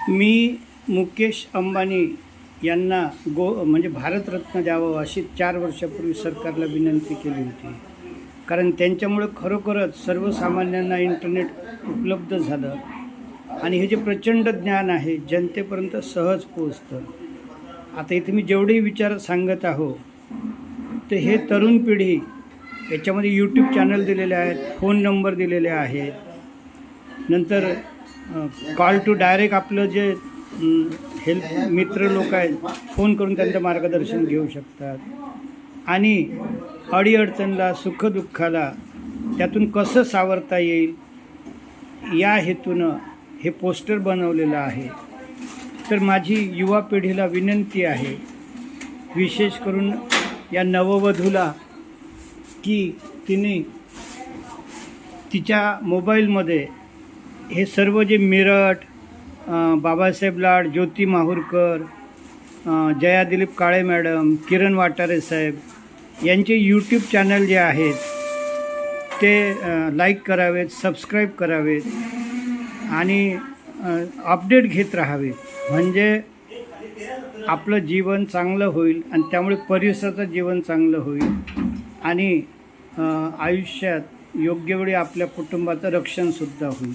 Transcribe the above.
मी मुकेश अंबानी यांना म्हणजे भारतरत्न द्यावं अशी 4 वर्षापूर्वी सरकारला विनंती केली होती. कारण त्यांच्यामुळे खरोखरच सर्वसामान्यांना इंटरनेट उपलब्ध झालं आणि हे जे प्रचंड ज्ञान आहे जनतेपर्यंत सहज पोहोचतं. आता इथे मी जेवढेही विचार सांगत आहो ते हे तरुण पिढी याच्यामध्ये यूट्यूब चॅनल दिलेले आहेत, फोन नंबर दिलेले आहेत, नंतर कॉल टू डायरेक्ट आपलं जे हेल्प मित्र लोक आहेत फोन करून त्यांचं मार्गदर्शन घेऊ शकतात आणि अडीअडचणला सुखदुःखाला त्यातून कसं सावरता येईल या हेतूनं हे पोस्टर बनवलेलं आहे. तर माझी युवा पिढीला विनंती आहे, विशेष करून या नववधूला, की तिने तिच्या मोबाईलमध्ये हे सर्व जे मेरठ, बाबासाहेब लाड, ज्योती माहूरकर, जया दिलीप काळे मॅडम, किरण वाटारे साहेब यांचे यूट्यूब चॅनल जे आहेत ते लाईक करावेत, सबस्क्राईब करावेत आणि अपडेट घेत राहावे. म्हणजे आपलं जीवन चांगलं होईल आणि त्यामुळे परिसराचं जीवन चांगलं होईल आणि आयुष्यात योग्य वेळी आपल्या कुटुंबाचं रक्षणसुद्धा होईल.